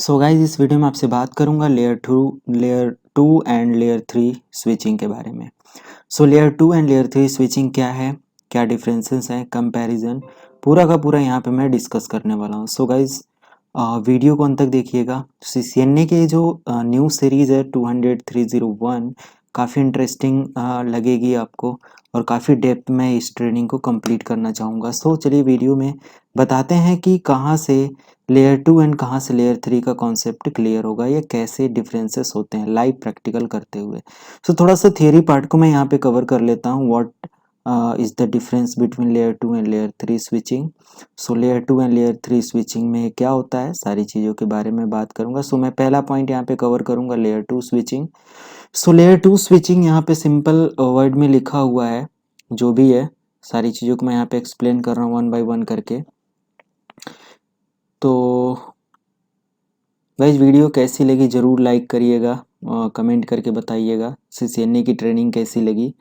So guys इस video में आपसे बात करूंगा layer two and layer three switching के बारे में। So layer two and layer three switching क्या है, क्या डिफरेंसेस हैं, कंपैरिजन पूरा का पूरा यहाँ पे मैं डिस्कस करने वाला हूँ। सो गाइज वीडियो को अंत तक देखिएगा। CCNA के जो न्यू सीरीज़ है 200-301 काफ़ी इंटरेस्टिंग लगेगी आपको और काफ़ी डेप्थ में इस ट्रेनिंग को कंप्लीट करना चाहूँगा। सो चलिए वीडियो में बताते हैं कि कहाँ से लेयर टू एंड कहाँ से लेयर थ्री का कॉन्सेप्ट क्लियर होगा या कैसे डिफरेंसेस होते हैं लाइव प्रैक्टिकल करते हुए। सो थोड़ा सा थियरी पार्ट को मैं यहाँ पे कवर कर लेता हूँ। What is the difference between layer two and layer three switching. So layer two and layer three switching में क्या होता है, सारी चीज़ों के बारे में बात करूंगा। सो मैं पहला पॉइंट यहाँ पे कवर करूंगा layer two switching. So layer two switching यहाँ पे सिंपल वर्ड में लिखा हुआ है, जो भी है सारी चीज़ों को मैं यहाँ पे एक्सप्लेन कर रहा हूँ वन बाय वन करके। तो गाइस वीडियो कैसी लगी ज़रूर लाइक करिएगा, कमेंट करके बताइएगा CCNA की ट्रेनिंग कैसी लगी।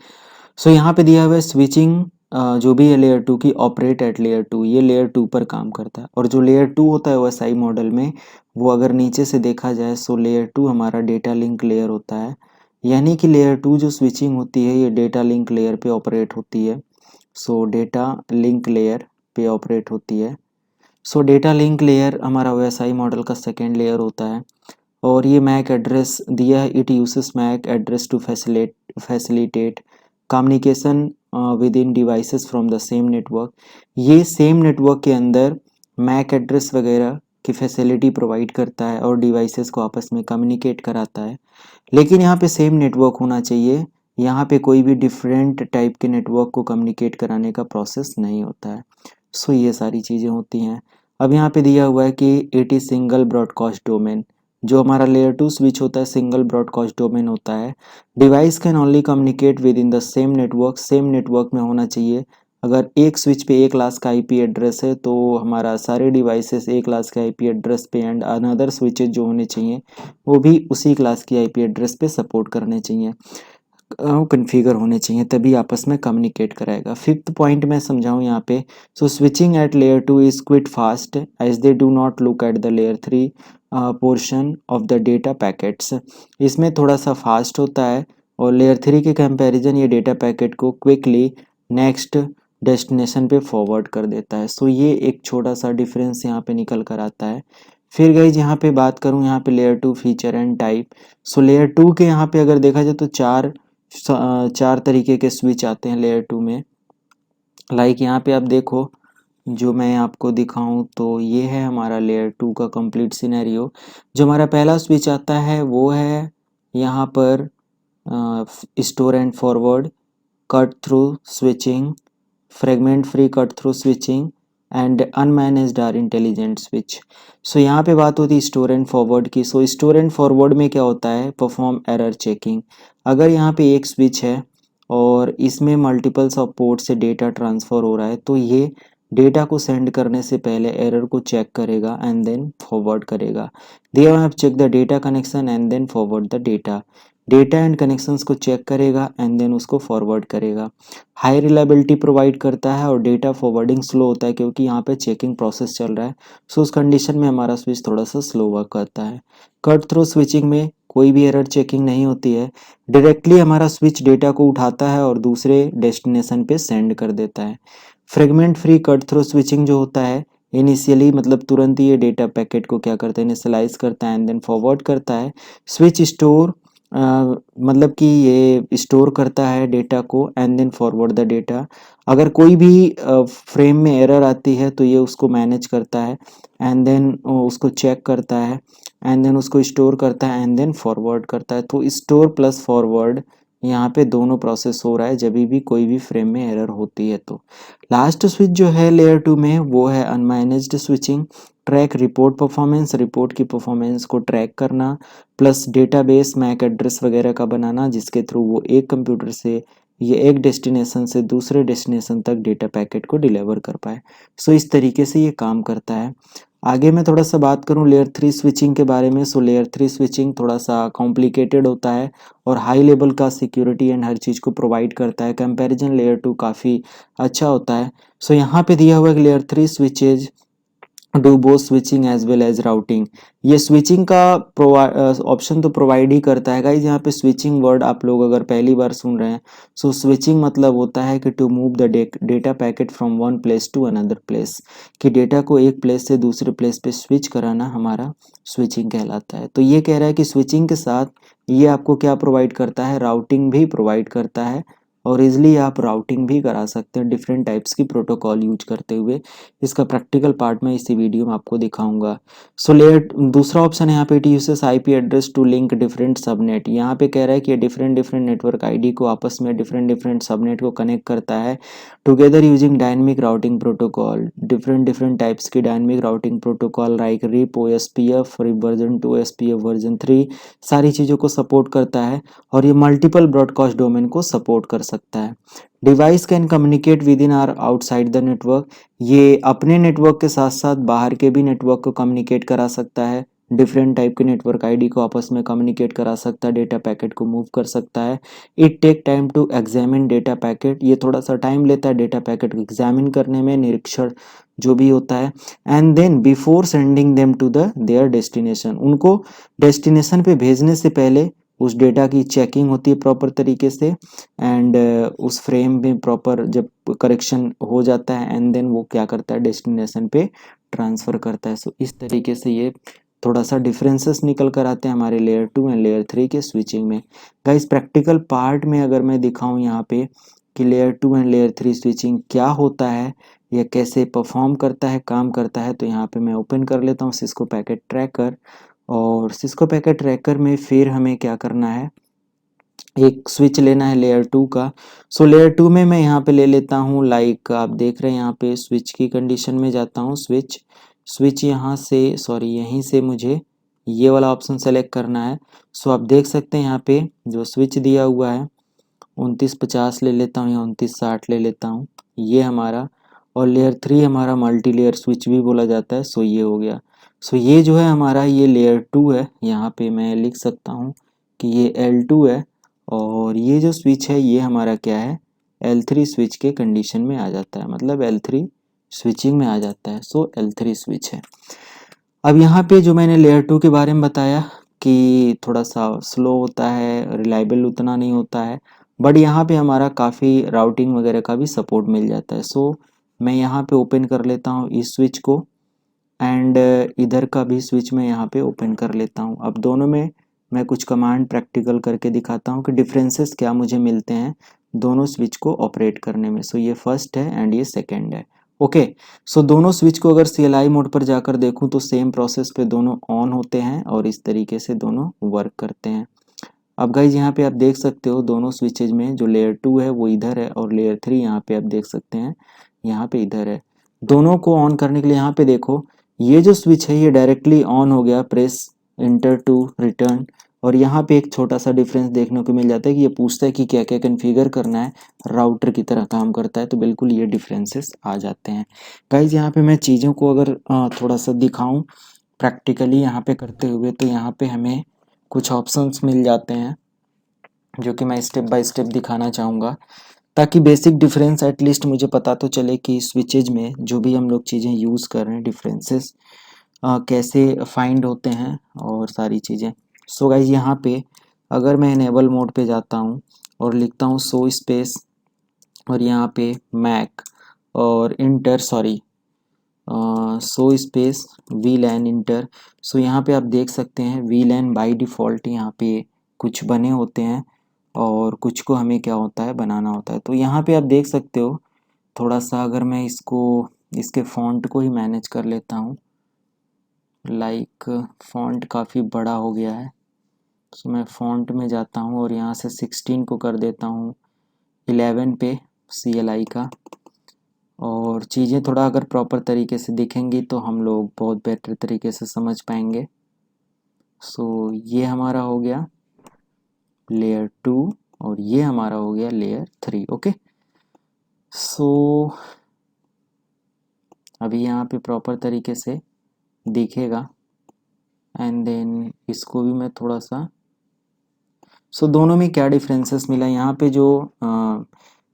सो यहाँ पे दिया हुआ है स्विचिंग जो भी है लेयर टू की ऑपरेट एट लेयर टू, ये लेयर टू पर काम करता है। और जो लेयर टू होता है OSI मॉडल में, वो अगर नीचे से देखा जाए सो लेयर टू हमारा डेटा लिंक लेयर होता है। यानी कि लेयर टू जो स्विचिंग होती है ये डेटा लिंक लेयर पे ऑपरेट होती है। सो डेटा लिंक लेयर पे ऑपरेट होती है। सो डेटा लिंक लेयर हमारा OSI मॉडल का सेकेंड लेयर होता है और ये मैक एड्रेस दिया है। It uses MAC address to facilitate communication within devices from the same network. ये सेम नेटवर्क के अंदर मैक एड्रेस वगैरह की फैसिलिटी प्रोवाइड करता है और डिवाइसेस को आपस में कम्युनिकेट कराता है। लेकिन यहाँ पे सेम नेटवर्क होना चाहिए, यहाँ पे कोई भी डिफरेंट टाइप के नेटवर्क को कम्युनिकेट कराने का प्रोसेस नहीं होता है। सो ये सारी चीज़ें होती हैं। अब यहाँ पे दिया हुआ है कि it is single broadcast domain. जो हमारा लेयर टू स्विच होता है सिंगल ब्रॉडकास्ट डोमेन होता है। Device can only communicate with in the same network, same network में होना चाहिए। अगर एक स्विच पे 1 लाख का IP एड्रेस है तो हमारा सारे डिवाइसेस 1 लाख के IP एड्रेस पे एंड अनदर स्विचेज जो होने चाहिए वो भी उसी क्लास की IP एड्रेस पे सपोर्ट करने चाहिए, कन्फिगर होने चाहिए, तभी आपस में कम्युनिकेट कराएगा। फिफ्थ पॉइंट मैं समझाऊँ यहाँ पे। So switching at layer two is quite fast as they do not look at the layer three portion of the data packets. इसमें थोड़ा सा फास्ट होता है और लेयर थ्री के कंपैरिजन ये डेटा पैकेट को क्विकली नेक्स्ट डेस्टिनेशन पे फॉरवर्ड कर देता है। सो ये एक छोटा सा डिफरेंस यहाँ पे निकल कर आता है। फिर गाइज यहाँ पे बात करूँ यहाँ पे layer two feature and type. सो लेयर टू के यहाँ पे अगर देखा जाए तो चार तरीके के स्विच आते हैं लेयर टू में। लाइक यहाँ पे आप देखो, जो मैं आपको दिखाऊं तो ये है हमारा लेयर टू का कंप्लीट सिनेरियो। जो हमारा पहला स्विच आता है वो है यहाँ पर store and forward, cut through switching, fragment free cut through switching and unmanaged or intelligent switch. So यहाँ पे बात होती है स्टोर एंड फॉरवर्ड की। सो स्टोर एंड फॉरवर्ड में क्या होता है, परफॉर्म एरर चेकिंग। अगर यहाँ पे एक स्विच है और इसमें मल्टीपल्स ऑफ पोर्ट से डेटा ट्रांसफ़र हो रहा है तो ये डेटा को सेंड करने से पहले एरर को चेक करेगा एंड देन फॉरवर्ड करेगा। They have check the data connection and then forward the data. Data and connections को चेक करेगा एंड देन उसको फॉरवर्ड करेगा। हाई रिलायबिलिटी प्रोवाइड करता है और डेटा फॉरवर्डिंग स्लो होता है क्योंकि यहाँ पे चेकिंग प्रोसेस चल रहा है। सो उस कंडीशन में हमारा स्विच थोड़ा सा स्लो वर्क करता है। कट थ्रू स्विचिंग में कोई भी एरर चेकिंग नहीं होती है, डायरेक्टली हमारा स्विच डेटा को उठाता है और दूसरे डेस्टिनेशन पे सेंड कर देता है। Fragment free cut through switching जो होता है इनिशियली मतलब तुरंत ही ये डेटा पैकेट को क्या करता है, इनिशियलाइज करता है एंड देन फॉरवर्ड करता है। स्विच स्टोर मतलब कि ये स्टोर करता है डेटा को and then forward the data. अगर कोई भी फ्रेम में एरर आती है तो ये उसको मैनेज करता है एंड देन उसको चेक करता है एंड देन उसको स्टोर करता है एंड देन फॉरवर्ड करता है। तो स्टोर प्लस फॉरवर्ड यहाँ पे दोनों प्रोसेस हो रहा है जब भी कोई भी फ्रेम में एरर होती है। तो लास्ट स्विच जो है लेयर टू में वो है unmanaged switching. Track report performance, report की परफॉर्मेंस को ट्रैक करना, प्लस डेटाबेस मैक एड्रेस वगैरह का बनाना जिसके थ्रू वो एक कंप्यूटर से ये एक डेस्टिनेशन से दूसरे डेस्टिनेशन तक डेटा पैकेट को डिलीवर कर पाए। सो इस तरीके से ये काम करता है। आगे मैं थोड़ा सा बात करूं लेयर थ्री स्विचिंग के बारे में। सो लेयर थ्री स्विचिंग थोड़ा सा कॉम्प्लिकेटेड होता है और हाई लेवल का सिक्योरिटी एंड हर चीज़ को प्रोवाइड करता है। कंपैरिजन लेयर टू काफ़ी अच्छा होता है। सो यहाँ पे दिया हुआ है layer three switches do both switching as well as routing. ये स्विचिंग का ऑप्शन तो प्रोवाइड ही करता है गाइज। यहाँ पे स्विचिंग वर्ड आप लोग अगर पहली बार सुन रहे हैं, सो स्विचिंग मतलब होता है कि to move the data packet from one place to another place, कि डेटा को एक प्लेस से दूसरे प्लेस पे स्विच कराना हमारा स्विचिंग कहलाता है। तो ये कह रहा है कि स्विचिंग के साथ ये आपको क्या प्रोवाइड करता है, राउटिंग भी प्रोवाइड करता है, और इजिली आप राउटिंग भी करा सकते हैं डिफरेंट टाइप्स की प्रोटोकॉल यूज करते हुए। इसका प्रैक्टिकल पार्ट में इसी वीडियो में आपको दिखाऊंगा। सो लेयर दूसरा ऑप्शन है यहाँ पे, it uses IP address to link different subnet. यहाँ पे कह रहा है कि डिफरेंट डिफरेंट नेटवर्क आईडी को आपस में डिफरेंट डिफरेंट सबनेट को कनेक्ट करता है together using dynamic routing protocol. Different different types की dynamic routing protocol like RIP, OSPF, RIP version 2, SPF version 3, सारी चीज़ों को सपोर्ट करता है, और ये मल्टीपल ब्रॉडकास्ट डोमेन को सपोर्ट कर सकता है। Device can communicate within or outside the network. ये अपने नेटवर्क के साथ साथ बाहर के भी नेटवर्क को कम्युनिकेट करा सकता है, डिफरेंट टाइप के नेटवर्क आईडी को आपस में कम्युनिकेट करा सकता है, डेटा पैकेट को मूव कर सकता है। It take time to examine data packet. ये थोड़ा सा टाइम लेता है डेटा पैकेट को एग्जामिन करने में, निरीक्षण जो भी होता है। And then before sending them to the their destination, उनको डेस्टिनेशन पे भेजने से पहले उस डेटा की चेकिंग होती है प्रॉपर तरीके से, एंड उस फ्रेम में प्रॉपर जब करेक्शन हो जाता है, एंड देन वो क्या करता है, डेस्टिनेशन पे ट्रांसफ़र करता है। सो इस तरीके से ये थोड़ा सा डिफरेंसेस निकल कर आते हैं हमारे लेयर 2 एंड लेयर 3 के स्विचिंग में। गाइस प्रैक्टिकल पार्ट में अगर मैं दिखाऊं यहाँ पे कि लेयर 2 एंड लेयर 3 स्विचिंग क्या होता है या कैसे परफॉर्म करता है, काम करता है, तो यहाँ पे मैं ओपन कर लेता हूँ सिस्को पैकेट ट्रैकर। और सिस्को पैकेट ट्रैकर में फिर हमें क्या करना है, एक स्विच लेना है लेयर 2 का। सो लेयर 2 में मैं यहाँ पे ले लेता हूँ, लाइक आप देख रहे हैं यहाँ पे स्विच की कंडीशन में जाता हूँ, स्विच स्विच यहाँ से सॉरी यहीं से मुझे ये वाला ऑप्शन सेलेक्ट करना है। सो आप देख सकते हैं यहाँ पे जो स्विच दिया हुआ है 2950 ले लेता हूँ या 2960 ले लेता हूँ, ये हमारा। और लेयर 3 हमारा मल्टी लेयर स्विच भी बोला जाता है। सो ये हो गया। सो ये जो है हमारा ये लेयर 2 है, यहाँ पे मैं लिख सकता हूँ कि ये L2 है, और ये जो स्विच है ये हमारा क्या है, L3 स्विच के कंडीशन में आ जाता है, मतलब L3 स्विचिंग में आ जाता है। सो L3 स्विच है। अब यहाँ पे जो मैंने लेयर 2 के बारे में बताया कि थोड़ा सा स्लो होता है, रिलायबल उतना नहीं होता है, बट यहाँ पे हमारा काफ़ी राउटिंग वगैरह का भी सपोर्ट मिल जाता है। सो मैं यहाँ पे ओपन कर लेता हूँ इस स्विच को, एंड इधर का भी स्विच मैं यहाँ पे ओपन कर लेता हूँ। अब दोनों में मैं कुछ कमांड प्रैक्टिकल करके दिखाता हूँ कि डिफरेंसेस क्या मुझे मिलते हैं दोनों स्विच को ऑपरेट करने में। सो ये फर्स्ट है एंड ये सेकंड है। ओके, सो दोनों स्विच को अगर CLI मोड पर जाकर देखूं तो सेम प्रोसेस पे दोनों ऑन होते हैं और इस तरीके से दोनों वर्क करते हैं। अब गाइज यहाँ पे आप देख सकते हो दोनों स्विचेज में जो लेयर 2 है वो इधर है, और लेयर 3 यहाँ पे आप देख सकते हैं यहाँ पे इधर है। दोनों को ऑन करने के लिए यहाँ पे देखो ये जो स्विच है ये डायरेक्टली ऑन हो गया, प्रेस इंटर टू रिटर्न। और यहाँ पे एक छोटा सा डिफरेंस देखने को मिल जाता है कि ये पूछता है कि क्या क्या कन्फिगर करना है, राउटर की तरह काम करता है, तो बिल्कुल ये डिफरेंसेस आ जाते हैं। गाइज यहाँ पे मैं चीज़ों को अगर थोड़ा सा दिखाऊं प्रैक्टिकली यहाँ पे करते हुए, तो यहाँ पे हमें कुछ ऑप्शंस मिल जाते हैं जो कि मैं स्टेप बाय स्टेप दिखाना चाहूँगा, ताकि बेसिक डिफरेंस एटलीस्ट मुझे पता तो चले कि स्विचेज में जो भी हम लोग चीज़ें यूज़ कर रहे हैं डिफरेंसेस कैसे फाइंड होते हैं और सारी चीज़ें। सो गाइज यहाँ पे अगर मैं इनेबल मोड पे जाता हूँ और लिखता हूँ सो स्पेस और यहाँ पे मैक और inter so space VLAN inter. So यहाँ पे आप देख सकते हैं VLAN बाय डिफ़ॉल्ट यहाँ पे कुछ बने होते हैं और कुछ को हमें क्या होता है बनाना होता है। तो यहाँ पे आप देख सकते हो थोड़ा सा अगर मैं इसको इसके फॉन्ट को ही मैनेज कर लेता हूँ, लाइक फॉन्ट काफ़ी बड़ा हो गया है, तो मैं फॉन्ट में जाता हूँ और यहाँ से 16 को कर देता हूँ 11 पे CLI का, और चीज़ें थोड़ा अगर प्रॉपर तरीके से दिखेंगी तो हम लोग बहुत बेहतर तरीके से समझ पाएंगे। सो ये हमारा हो गया लेयर 2 और ये हमारा हो गया लेयर 3। ओके, सो अभी यहाँ पे प्रॉपर तरीके से दिखेगा, एंड देन इसको भी मैं थोड़ा सा दोनों में क्या डिफरेंसेस मिला। यहाँ पे जो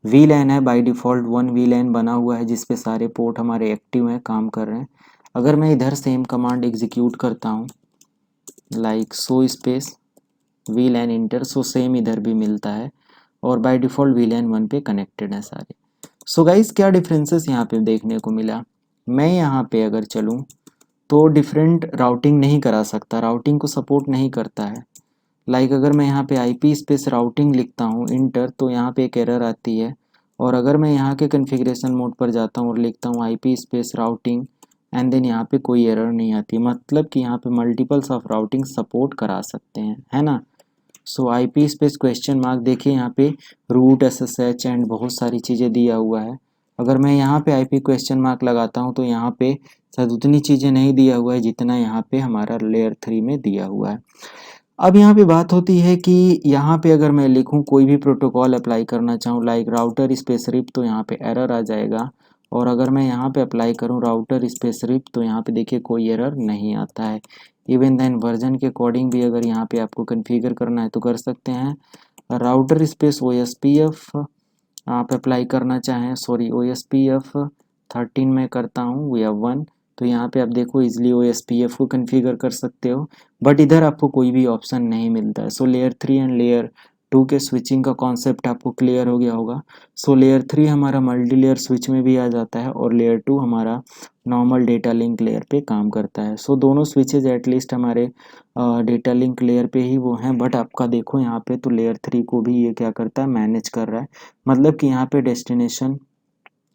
VLAN है बाय डिफ़ॉल्ट 1 VLAN बना हुआ है जिस पे सारे पोर्ट हमारे एक्टिव हैं, काम कर रहे हैं। अगर मैं इधर सेम कमांड एग्जीक्यूट करता हूँ like so space VLAN inter, so same इधर भी मिलता है और बाय डिफ़ॉल्ट VLAN 1 पे कनेक्टेड है सारे। सो गाइस क्या डिफरेंसेस यहाँ पे देखने को मिला, मैं यहाँ पे अगर चलूँ तो डिफरेंट राउटिंग नहीं करा सकता, राउटिंग को सपोर्ट नहीं करता है। लाइक अगर मैं यहाँ पे IP स्पेस राउटिंग लिखता हूँ इंटर तो यहाँ पे एक एरर आती है, और अगर मैं यहाँ के कॉन्फ़िगरेशन मोड पर जाता हूँ और लिखता हूँ IP space routing and then यहाँ पे कोई एरर नहीं आती, मतलब कि यहाँ पे मल्टीपल्स ऑफ राउटिंग सपोर्ट करा सकते हैं, है ना। सो IP स्पेस क्वेश्चन मार्क, देखिए यहाँ पे रूट SSH एंड बहुत सारी चीज़ें दिया हुआ है। अगर मैं यहाँ पे IP क्वेश्चन मार्क लगाता हूँ तो यहाँ पे शायद उतनी चीज़ें नहीं दिया हुआ है जितना यहाँ पे हमारा लेयर 3 में दिया हुआ है। अब यहाँ पे बात होती है कि यहाँ पे अगर मैं लिखूँ कोई भी प्रोटोकॉल अप्लाई करना चाहूँ लाइक राउटर स्पेस रिप तो यहाँ पे एरर आ जाएगा, और अगर मैं यहाँ पे अप्लाई करूँ राउटर स्पेस रिप तो यहाँ पे देखिए कोई एरर नहीं आता है। इवन देन वर्जन के अकॉर्डिंग भी अगर यहाँ पे आपको कॉन्फ़िगर करना है तो कर सकते हैं। राउटर स्पेस OSPF आप अप्लाई करना चाहें, सॉरी OSPF 13 में करता हूँ या 1, तो यहाँ पे आप देखो इजीली OSPF को कॉन्फ़िगर कर सकते हो, बट इधर आपको कोई भी ऑप्शन नहीं मिलता है। सो लेयर 3 एंड लेयर 2 के स्विचिंग का कॉन्सेप्ट आपको क्लियर हो गया होगा। सो लेयर 3 हमारा मल्टी लेयर स्विच में भी आ जाता है और लेयर 2 हमारा नॉर्मल डेटा लिंक लेयर पे काम करता है। सो दोनों स्विचेज एटलीस्ट हमारे डेटा लिंक लेयर पे ही वो हैं, बट आपका देखो यहाँ पे तो लेयर 3 को भी ये क्या करता है, मैनेज कर रहा है। मतलब कि यहाँ पे डेस्टिनेशन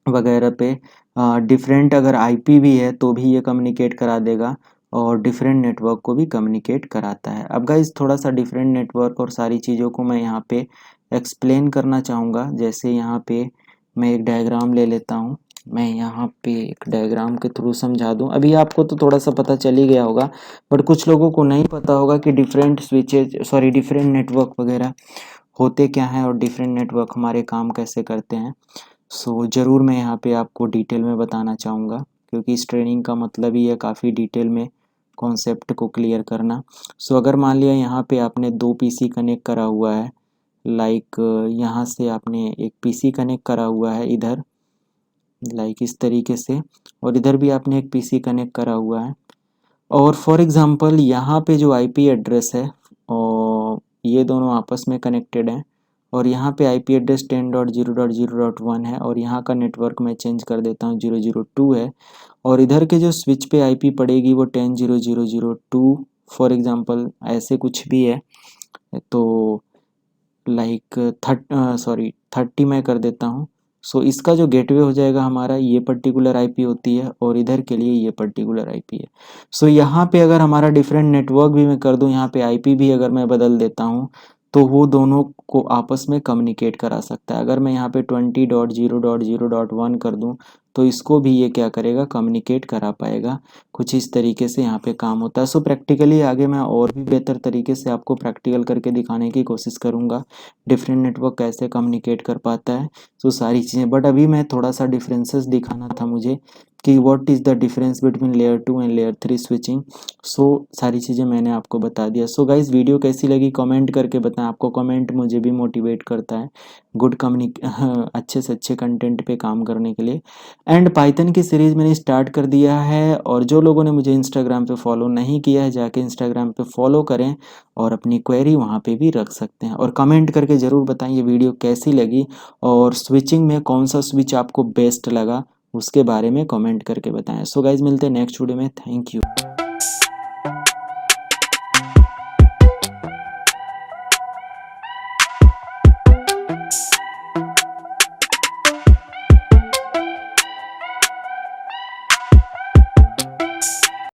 वगैरह पे डिफरेंट अगर IP भी है तो भी ये कम्युनिकेट करा देगा, और डिफरेंट नेटवर्क को भी कम्युनिकेट कराता है। अब गाइज थोड़ा सा डिफरेंट नेटवर्क और सारी चीज़ों को मैं यहाँ पे एक्सप्लेन करना चाहूँगा। जैसे यहाँ पे मैं एक डायग्राम ले लेता हूँ, मैं यहाँ पे एक डायग्राम के थ्रू समझा दूँ। अभी आपको तो थोड़ा सा पता चल ही गया होगा, बट कुछ लोगों को नहीं पता होगा कि different switches sorry different network वगैरह होते क्या हैं और डिफरेंट नेटवर्क हमारे काम कैसे करते हैं। सो ज़रूर मैं यहाँ पे आपको डिटेल में बताना चाहूँगा, क्योंकि इस ट्रेनिंग का मतलब ही है काफ़ी डिटेल में कॉन्सेप्ट को क्लियर करना। सो अगर मान लिया यहाँ पे आपने 2 PC कनेक्ट करा हुआ है, लाइक यहाँ से आपने एक PC कनेक्ट करा हुआ है इधर, लाइक इस तरीके से, और इधर भी आपने एक PC कनेक्ट करा हुआ है, और फॉर एग्ज़ाम्पल यहाँ पे जो IP एड्रेस है और ये दोनों आपस में कनेक्टेड हैं, और यहाँ पे IP एड्रेस 10.0.0.1 है, और यहाँ का नेटवर्क मैं चेंज कर देता हूँ 002 है, और इधर के जो स्विच पे IP पड़ेगी वो 10.0.0.2 फॉर एग्ज़ाम्पल ऐसे कुछ भी है, तो लाइक 30 मैं कर देता हूँ। सो इसका जो गेटवे हो जाएगा हमारा ये पर्टिकुलर IP होती है, और इधर के लिए ये पर्टिकुलर IP है। सो यहाँ पे अगर हमारा डिफरेंट नेटवर्क भी मैं कर दूँ, यहाँ पे IP भी अगर मैं बदल देता हूँ तो वो दोनों को आपस में कम्युनिकेट करा सकता है। अगर मैं यहाँ पे 20.0.0.1 कर दूँ तो इसको भी ये क्या करेगा, कम्युनिकेट करा पाएगा। कुछ इस तरीके से यहाँ पे काम होता है। सो प्रैक्टिकली आगे मैं और भी बेहतर तरीके से आपको प्रैक्टिकल करके दिखाने की कोशिश करूँगा डिफरेंट नेटवर्क कैसे कम्युनिकेट कर पाता है। सो सारी चीज़ें, बट अभी मैं थोड़ा सा डिफरेंसेस दिखाना था मुझे कि what is the difference between layer 2 and layer 3 switching. So सारी चीज़ें मैंने आपको बता दिया। सो गाइज वीडियो कैसी लगी कमेंट करके बताएं, आपको कमेंट मुझे भी मोटिवेट करता है गुड अच्छे से अच्छे कंटेंट पे काम करने के लिए। एंड पाइथन की सीरीज़ मैंने स्टार्ट कर दिया है, और जो लोगों ने मुझे इंस्टाग्राम पे फॉलो नहीं किया है जाके इंस्टाग्राम पे फॉलो करें और अपनी क्वेरी वहाँ पे भी रख सकते हैं, और कमेंट करके ज़रूर बताएं ये वीडियो कैसी लगी और स्विचिंग में कौन सा स्विच आपको बेस्ट लगा उसके बारे में कमेंट करके बताएं। सो गाइज मिलते हैं नेक्स्ट वीडियो में, थैंक यू।